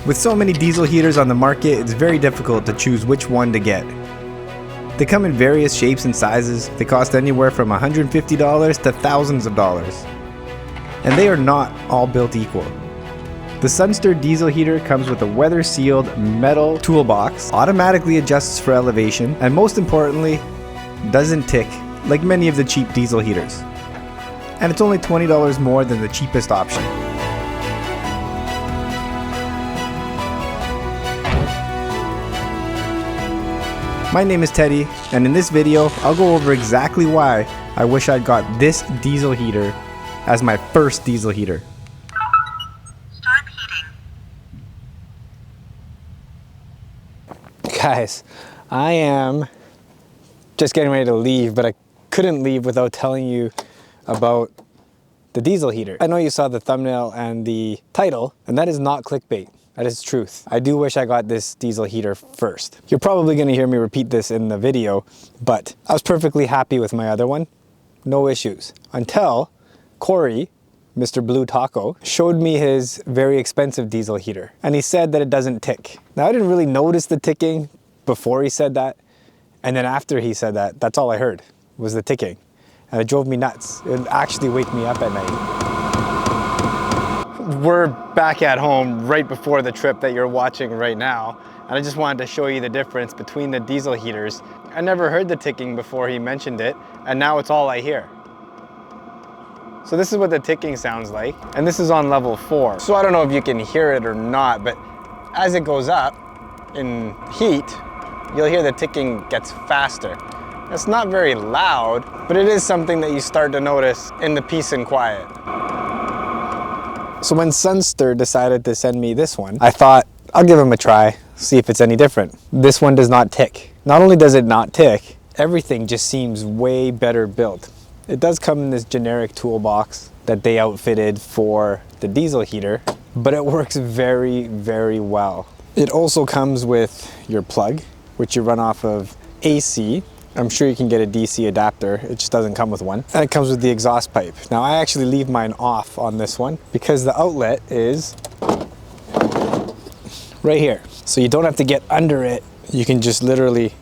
With so many diesel heaters on the market, it's very difficult to choose which one to get. They come in various shapes and sizes. They cost anywhere from $150 to thousands of dollars. And they are not all built equal. The Sunster Diesel heater comes with a weather-sealed metal toolbox, automatically adjusts for elevation, and most importantly, doesn't tick like many of the cheap diesel heaters. And it's only $20 more than the cheapest option. My name is Teddy, and in this video, I'll go over exactly why I wish I'd got this diesel heater as my first diesel heater. Start heating. Guys, I am just getting ready to leave, but I couldn't leave without telling you about the diesel heater. I know you saw the thumbnail and the title, and that is not clickbait. That is truth. I do wish I got this diesel heater first. You're probably gonna hear me repeat this in the video, but I was perfectly happy with my other one. No issues. Until Corey, Mr. Blue Taco, showed me his very expensive diesel heater. And he said that it doesn't tick. Now I didn't really notice the ticking before he said that. And then after he said that, that's all I heard was the ticking. And it drove me nuts. It would actually wake me up at night. We're back at home right before the trip that you're watching right now. And I just wanted to show you the difference between the diesel heaters. I never heard the ticking before he mentioned it, and now it's all I hear. So this is what the ticking sounds like, and this is on level 4. So I don't know if you can hear it or not, but as it goes up in heat, you'll hear the ticking gets faster. It's not very loud, but it is something that you start to notice in the peace and quiet. So when Sunster decided to send me this one, I thought, I'll give him a try, see if it's any different. This one does not tick. Not only does it not tick, everything just seems way better built. It does come in this generic toolbox that they outfitted for the diesel heater, but it works very, very well. It also comes with your plug, which you run off of AC. I'm sure you can get a DC adapter, it just doesn't come with one. And it comes with the exhaust pipe. Now I actually leave mine off on this one because the outlet is right here. So you don't have to get under it. You can just literally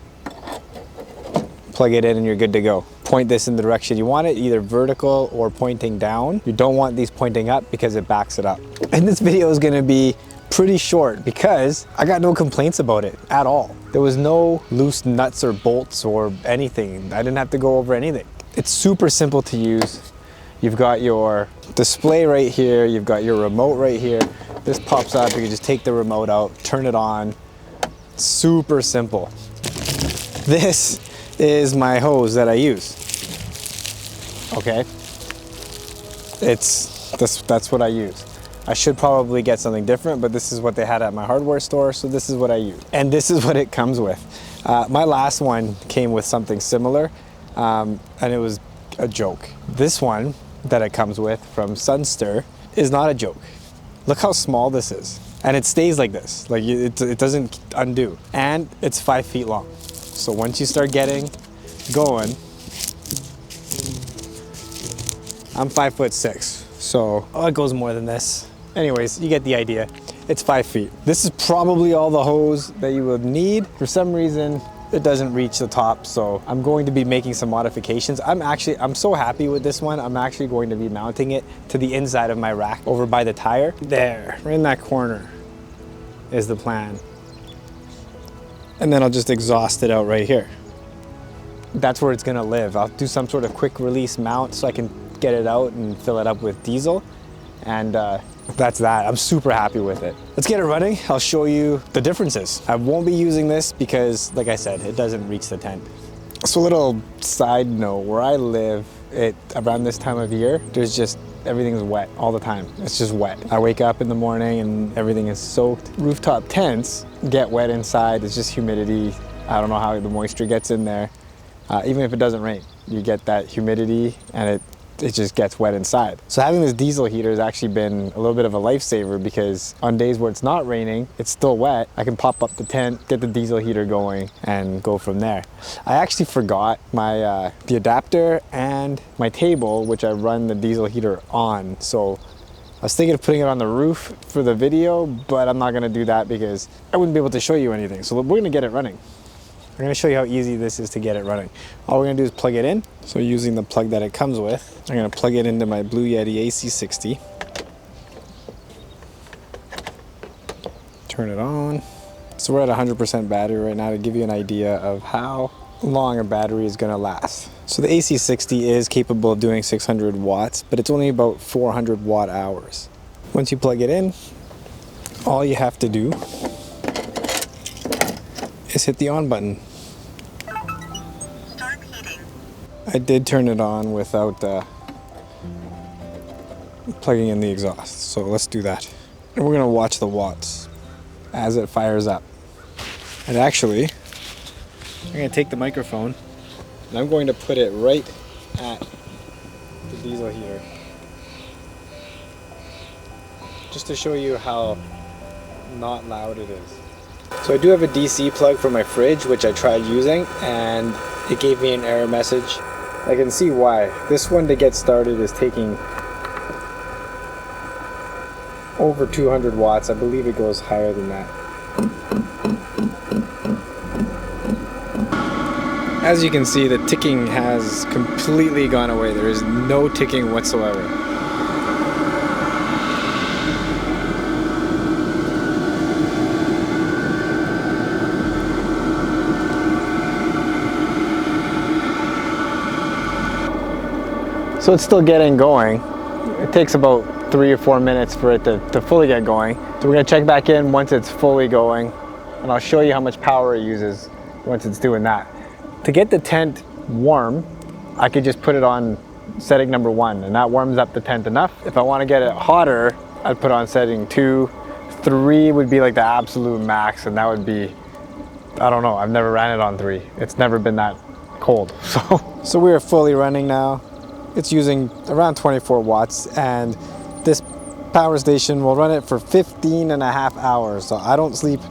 plug it in and you're good to go. Point this in the direction you want it, either vertical or pointing down. You don't want these pointing up because it backs it up. And this video is gonna be pretty short because I got no complaints about it at all. There was no loose nuts or bolts or anything. I didn't have to go over anything. It's super simple to use. You've got your display right here. You've got your remote right here. This pops up. You can just take the remote out, turn it on. Super simple. This is my hose that I use. Okay. That's what I use. I should probably get something different, but this is what they had at my hardware store, so this is what I use. And this is what it comes with. My last one came with something similar, and it was a joke. This one that it comes with from Sunster is not a joke. Look how small this is. And it stays like this, like it doesn't undo. And it's 5 feet long. So once you start getting going, I'm 5'6", so it goes more than this. Anyways, you get the idea. It's 5 feet. This is probably all the hose that you would need. For some reason, it doesn't reach the top, so I'm going to be making some modifications. I'm so happy with this one. I'm actually going to be mounting it to the inside of my rack over by the tire. There, right in that corner is the plan. And then I'll just exhaust it out right here. That's where it's gonna live. I'll do some sort of quick release mount so I can get it out and fill it up with diesel. And that's that. I'm super happy with it. Let's get it running. I'll show you the differences. I won't be using this because, like I said, it doesn't reach the tent. So a little side note, where I live, around this time of year, everything's wet all the time. It's just wet. I wake up in the morning and everything is soaked. Rooftop tents get wet inside. It's just humidity. I don't know how the moisture gets in there. Even if it doesn't rain, you get that humidity and it just gets wet inside. So having this diesel heater has actually been a little bit of a lifesaver because on days where it's not raining, it's still wet, I can pop up the tent, get the diesel heater going and go from there. I actually forgot my the adapter and my table, which I run the diesel heater on. So was thinking of putting it on the roof for the video, but I'm not gonna do that because I wouldn't be able to show you anything. So we're gonna get it running. I'm gonna show you how easy this is to get it running. All we're gonna do is plug it in. So using the plug that it comes with, I'm gonna plug it into my Blue Yeti AC60. Turn it on. So we're at 100% battery right now to give you an idea of how long a battery is gonna last. So the AC60 is capable of doing 600 watts, but it's only about 400 watt hours. Once you plug it in, all you have to do is hit the on button. Start heating. I did turn it on without plugging in the exhaust, so let's do that. And we're gonna watch the watts as it fires up. And actually, I'm gonna take the microphone and I'm going to put it right at the diesel heater, just to show you how not loud it is. So I do have a DC plug for my fridge, which I tried using, and it gave me an error message. I can see why. This one to get started is taking over 200 watts. I believe it goes higher than that. As you can see, the ticking has completely gone away. There is no ticking whatsoever. So it's still getting going. It takes about 3 or 4 minutes for it to fully get going. So we're gonna check back in once it's fully going, and I'll show you how much power it uses once it's doing that. To get the tent warm, I could just put it on setting number 1, and that warms up the tent enough. If I wanna get it hotter, I'd put on setting 2. 3 would be like the absolute max, and that would be, I don't know, I've never ran it on 3. It's never been that cold, So we're fully running now. It's using around 24 watts, and this power station will run it for 15 and a half hours. So I don't sleep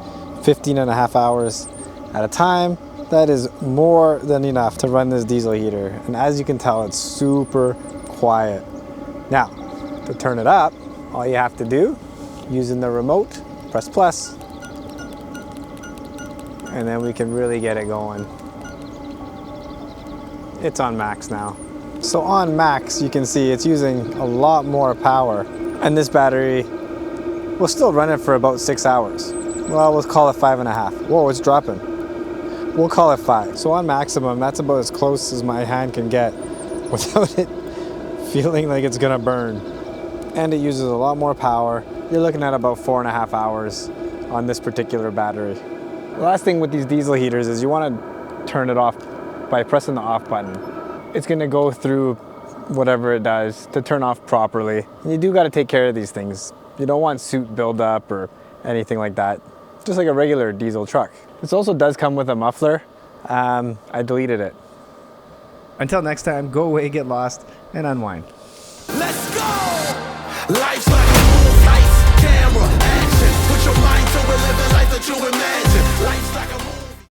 15 and a half hours at a time. That is more than enough to run this diesel heater. And as you can tell, it's super quiet. Now, to turn it up, all you have to do, using the remote, press plus, and then we can really get it going. It's on max now. So on max, you can see it's using a lot more power, and this battery will still run it for about 6 hours. Well, we'll call it 5.5. Whoa, it's dropping. We'll call it 5. So on maximum, that's about as close as my hand can get without it feeling like it's gonna burn. And it uses a lot more power. You're looking at about 4.5 hours on this particular battery. The last thing with these diesel heaters is you wanna turn it off by pressing the off button. It's gonna go through whatever it does to turn off properly. And you do gotta take care of these things. You don't want soot buildup or anything like that. Just like a regular diesel truck. This also does come with a muffler. I deleted it. Until next time, go away, get lost, and unwind. Let's go! Life's like a movie, lights, camera, action. Put your mind to it, live the life that you imagine. Life's like a movie.